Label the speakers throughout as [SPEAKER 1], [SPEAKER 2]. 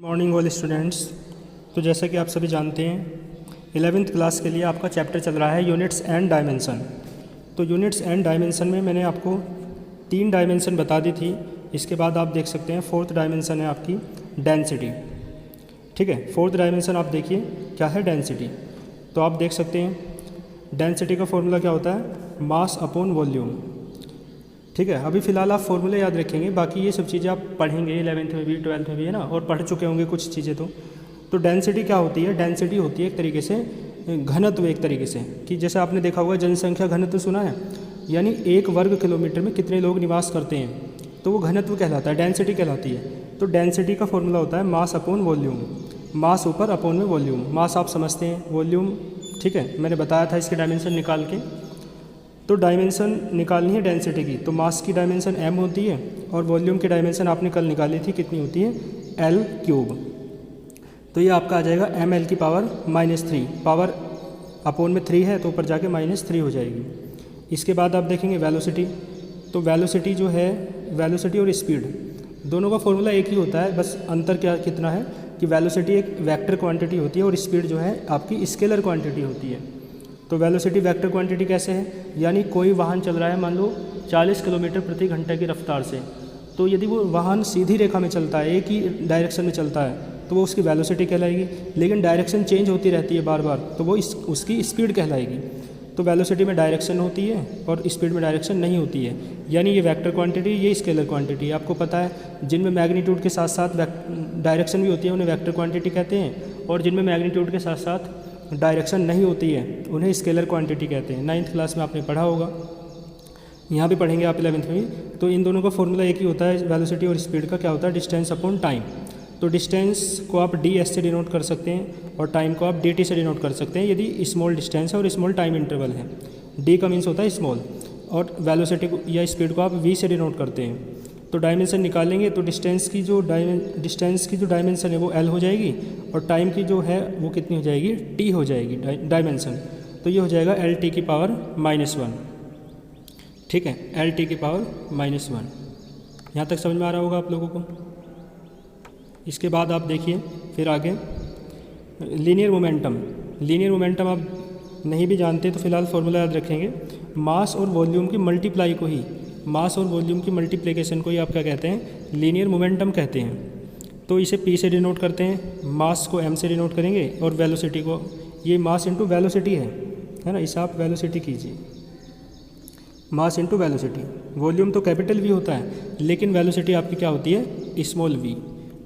[SPEAKER 1] Morning all students. तो जैसा कि आप सभी जानते हैं 11th क्लास के लिए आपका चैप्टर चल रहा है यूनिट्स एंड डायमेंशन। तो यूनिट्स एंड डायमेंशन में मैंने आपको 3 डायमेंशन बता दी थी। इसके बाद आप देख सकते हैं 4th डायमेंशन है आपकी डेंसिटी। ठीक है, 4th डायमेंशन आप देखिए क्या है, डेंसिटी। तो आप देख सकते हैं डेंसिटी का फॉर्मूला क्या होता है, मास अपॉन वॉल्यूम। ठीक है, अभी फ़िलहाल आप फॉर्मूले याद रखेंगे, बाकी ये सब चीज़ें आप पढ़ेंगे 11th में भी 12th में भी, है ना, और पढ़ चुके होंगे कुछ चीज़ें। तो डेंसिटी क्या होती है, डेंसिटी होती है एक तरीके से घनत्व, एक तरीके से कि जैसे आपने देखा होगा जनसंख्या घनत्व सुना है, यानी 1 वर्ग किलोमीटर में कितने लोग निवास करते हैं, तो वो घनत्व कहलाता है, डेंसिटी कहलाती है। तो डेंसिटी का फॉर्मूला होता है मास अपॉन वॉल्यूम, मास ऊपर अपॉन में वॉल्यूम। मास आप समझते हैं, वॉल्यूम ठीक है, मैंने बताया था इसके डायमेंशन निकाल के। तो डायमेंशन निकालनी है डेंसिटी की, तो मास की डायमेंशन m होती है और वॉल्यूम की डायमेंशन आपने कल निकाली थी, कितनी होती है, L3। तो ये आपका आ जाएगा ml की पावर -3, पावर अपोन में 3 है तो ऊपर जाके -3 हो जाएगी। इसके बाद आप देखेंगे वेलोसिटी। तो वेलोसिटी जो है, वेलोसिटी और स्पीड दोनों का फॉर्मूला एक ही होता है, बस अंतर क्या कितना है कि वेलोसिटी एक वेक्टर क्वांटिटी होती है और स्पीड जो है आपकी स्केलर क्वांटिटी होती है। तो वेलोसिटी वेक्टर क्वांटिटी कैसे है, यानी कोई वाहन चल रहा है मान लो 40 किलोमीटर प्रति घंटे की रफ्तार से, तो यदि वो वाहन सीधी रेखा में चलता है, एक ही डायरेक्शन में चलता है, तो वो उसकी वेलोसिटी कहलाएगी। लेकिन डायरेक्शन चेंज होती रहती है बार बार, तो वो उसकी स्पीड कहलाएगी। तो वेलोसिटी में डायरेक्शन होती है और स्पीड में डायरेक्शन नहीं होती है, यानी ये वेक्टर क्वांटिटी, ये स्केलर क्वांटिटी। आपको पता है जिनमें मैग्नीट्यूड के साथ साथ डायरेक्शन भी होती है उन्हें वेक्टर क्वांटिटी कहते हैं, और जिनमें मैग्नीट्यूड के साथ साथ डायरेक्शन नहीं होती है उन्हें स्केलर क्वांटिटी कहते हैं। 9th क्लास में आपने पढ़ा होगा, यहाँ भी पढ़ेंगे आप 11th में भी। तो इन दोनों का फॉर्मूला एक ही होता है, वेलोसिटी और स्पीड का क्या होता है, डिस्टेंस अपॉन टाइम। तो डिस्टेंस को आप ds से डिनोट कर सकते हैं और टाइम को आप dt से डिनोट कर सकते हैं यदि स्मॉल डिस्टेंस है और स्मॉल टाइम इंटरवल है। d का मीन्स होता है स्मॉल, और वेलोसिटी या स्पीड को आप v से डिनोट करते हैं। तो डायमेंशन निकालेंगे तो डिस्टेंस की जो डायमेंशन है वो l हो जाएगी, और टाइम की जो है वो कितनी हो जाएगी, t हो जाएगी डायमेंशन। तो ये हो जाएगा lt की पावर -1। ठीक है, lt की पावर -1। यहाँ तक समझ में आ रहा होगा आप लोगों को। इसके बाद आप देखिए फिर आगे लीनियर मोमेंटम। लीनियर मोमेंटम आप नहीं भी जानते तो फिलहाल फॉर्मूला याद रखेंगे, मास और वॉल्यूम की मल्टीप्लाई को ही, मास और वॉल्यूम की मल्टीप्लिकेशन को ही आप क्या कहते हैं, लीनियर मोमेंटम कहते हैं। तो इसे p से डिनोट करते हैं, मास को m से डिनोट करेंगे, और वेलोसिटी को, ये मास इंटू वेलोसिटी है ना, इसे आप वेलोसिटी कीजिए, मास इंटू वेलोसिटी। वॉल्यूम तो कैपिटल V होता है, लेकिन वेलोसिटी आपकी क्या होती है, स्मॉल v।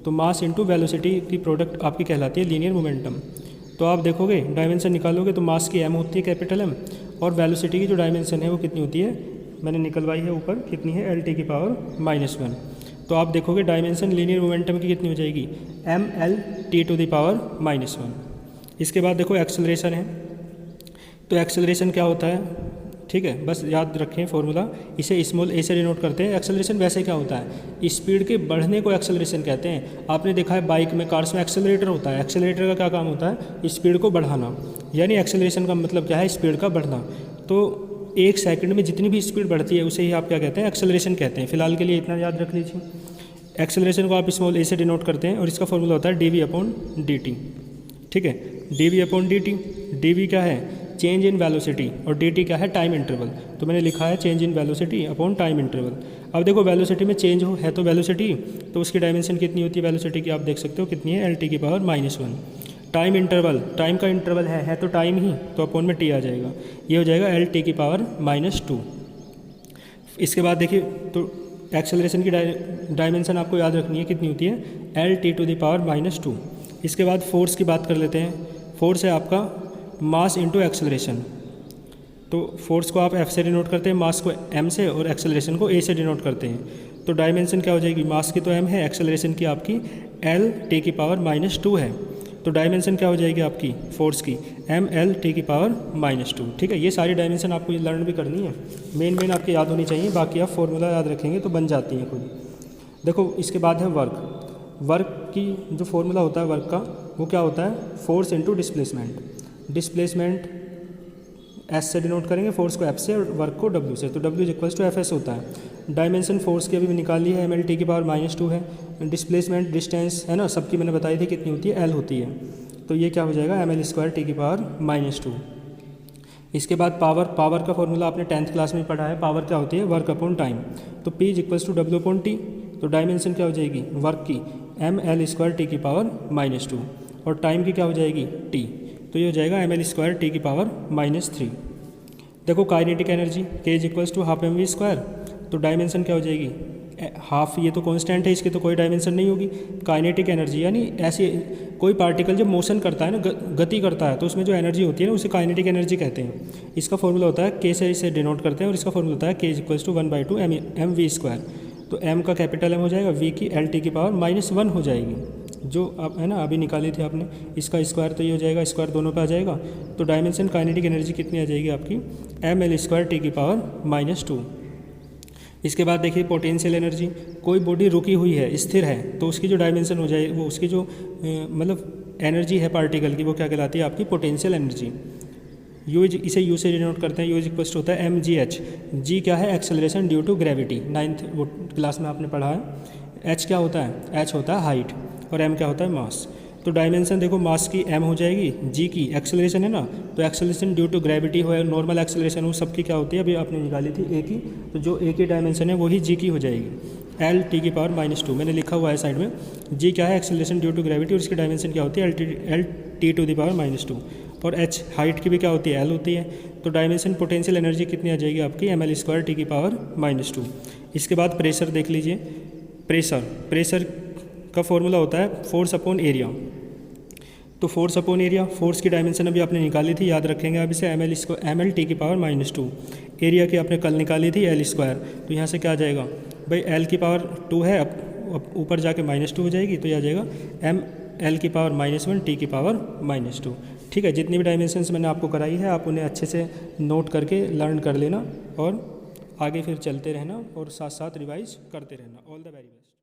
[SPEAKER 1] तो मास इंटू वेलोसिटी की प्रोडक्ट आपकी कहलाती है लीनियर मोमेंटम। तो आप देखोगे डायमेंशन निकालोगे तो मास की m होती है कैपिटल M, और वेलोसिटी की जो डायमेंशन है वो कितनी होती है, मैंने निकलवाई है ऊपर, कितनी है, lt की पावर -1। तो आप देखोगे डायमेंशन लीनियर मोमेंटम की कितनी हो जाएगी, mLt⁻⁻1। इसके बाद देखो एक्सेलरेशन है। तो एक्सेलरेशन क्या होता है, ठीक है, बस याद रखें फॉर्मूला, इसे स्मॉल a से डिनोट करते हैं। एक्सेलरेशन वैसे क्या होता है, स्पीड के बढ़ने को एक्सेलरेशन कहते हैं। आपने देखा है बाइक में, कार्स में एक्सेलरेटर होता है। एक्सेलरेटर का क्या काम होता है, स्पीड को बढ़ाना, यानी एक्सेलरेशन का मतलब क्या है, स्पीड का बढ़ना। तो 1 सेकंड में जितनी भी स्पीड बढ़ती है उसे ही आप क्या कहते हैं, एक्सेलरेशन कहते हैं। फिलहाल के लिए इतना याद रख लीजिए। एक्सेलरेशन को आप स्मॉल a से डिनोट करते हैं और इसका फॉर्मूला होता है dv/dt। ठीक है, dv/dt। dv क्या है, चेंज इन वेलोसिटी, और dt क्या है, टाइम इंटरवल। तो मैंने लिखा है change in velocity upon time interval. अब देखो वेलोसिटी में चेंज है तो वेलोसिटी, तो उसकी डायमेंशन कितनी होती है वेलोसिटी की, आप देख सकते हो कितनी है, lt की पावर -1। टाइम इंटरवल, टाइम का इंटरवल है तो टाइम ही, तो अपॉन में t आ जाएगा, ये हो जाएगा lt की पावर -2। इसके बाद देखिए तो एक्सेलरेशन की डायमेंशन आपको याद रखनी है, कितनी होती है, lt⁻²। इसके बाद फोर्स की बात कर लेते हैं। फोर्स है आपका मास इंटू एक्सेलरेशन। तो फोर्स को आप F से डिनोट करते हैं, मास को m से, और एक्सेलरेशन को a से डिनोट करते हैं। तो डायमेंशन क्या हो जाएगी, मास की तो m है, एक्सेलरेशन की आपकी lt⁻2 है। तो डायमेंशन क्या हो जाएगी आपकी फोर्स की, mLt⁻2। ठीक है, ये सारी डायमेंशन आपको लर्न भी करनी है, मेन आपकी याद होनी चाहिए, बाकी आप फॉर्मूला याद रखेंगे तो बन जाती हैं खुद। देखो इसके बाद है वर्क। वर्क की जो फॉर्मूला होता है वर्क का, वो क्या होता है, force into displacement. Displacement S से डिनोट करेंगे, फोर्स को एफ से और वर्क को डब्ल्यू से, तो W is equals to F S होता है। डायमेंशन फोर्स की अभी निकाल ली है, एम एल टी की पावर -2 है। डिस्प्लेसमेंट डिस्टेंस है ना, सबकी मैंने बताई थी कितनी होती है, एल होती है, तो ये क्या हो जाएगा एम एल स्क्वायर टी की पावर -2। इसके बाद पावर का फॉर्मूला आपने 10th क्लास में पढ़ा है, पावर क्या होती है, वर्क अपॉन टाइम, तो P is equals to W upon T, तो डायमेंशन क्या हो जाएगी वर्क की एम एल स्क्वायर टी की पावर -2 और टाइम की क्या हो जाएगी टी, तो ये हो जाएगा एम एल स्क्वायर टी की पावर -3। देखो kinetic energy K is equals to half M V square, तो डायमेंशन क्या हो जाएगी हाफ, ये तो कांस्टेंट है, इसकी तो कोई डायमेंशन नहीं होगी। काइनेटिक एनर्जी यानी ऐसी कोई पार्टिकल जब मोशन करता है ना, गति करता है, तो उसमें जो एनर्जी होती है ना उसे काइनेटिक एनर्जी कहते हैं। इसका फॉर्मूला होता है K से इसे डिनोट करते हैं और इसका फॉर्मूला होता है K is equals to 1/2 M V square, तो M का कैपिटल M हो जाएगा, V की एल टी की पावर -1 हो जाएगी, जो अब है ना अभी निकाली थी आपने, इसका स्क्वायर तो ये हो जाएगा, स्क्वायर दोनों पे आ जाएगा, तो डायमेंशन काइनेटिक एनर्जी कितनी आ जाएगी आपकी एम एल स्क्वायर टी की पावर -2। इसके बाद देखिए पोटेंशियल एनर्जी, कोई बॉडी रुकी हुई है, स्थिर है, तो उसकी जो डायमेंशन हो जाए, वो उसकी जो मतलब एनर्जी है पार्टिकल की, वो क्या कहलाती है आपकी पोटेंशियल एनर्जी। इसे यू से डिनोट करते हैं, यू इज इक्वल्स टू होता है mgh। जी क्या है acceleration due to gravity, 9th class में आपने पढ़ा है। एच क्या होता है, एच होता है हाइट और एम क्या होता है मास। तो डायमेंशन देखो मास की एम हो जाएगी, जी की एक्सेलरेशन है ना, तो एक्सेलरेशन ड्यू टू ग्रेविटी हो, नॉर्मल एक्सेलरेशन हो, सबकी क्या होती है अभी आपने निकाली थी ए की, तो जो ए की डायमेंशन है वही जी की हो जाएगी एल टी की पावर -2, मैंने लिखा हुआ है साइड में। जी क्या है एक्सेलरेशन ड्यू टू ग्रेविटी और इसकी डायमेंशन क्या होती है L T to the power -2, और एच हाइट की भी क्या होती है एल होती है, तो डायमेंशन पोटेंशियल एनर्जी कितनी आ जाएगी आपकी एम एल स्क्वायर टी की पावर -2। इसके बाद प्रेशर देख लीजिए, प्रेशर का फॉर्मूला होता है फोर्स अपॉन एरिया, तो फोर्स अपॉन एरिया, फोर्स की डायमेंशन अभी आपने निकाली थी, याद रखेंगे आप इसे एम एल टी की पावर -2, एरिया की आपने कल निकाली थी एल स्क्वायर, तो यहाँ से क्या आ जाएगा भाई एल की पावर 2 है, अब ऊपर जाके -2 हो जाएगी, तो यह आ जाएगा एम एल की पावर -1 टी की पावर -2। ठीक है, जितनी भी डायमेंशंस मैंने आपको कराई है आप उन्हें अच्छे से नोट करके लर्न कर लेना और आगे फिर चलते रहना और साथ साथ रिवाइज करते रहना। All the very best.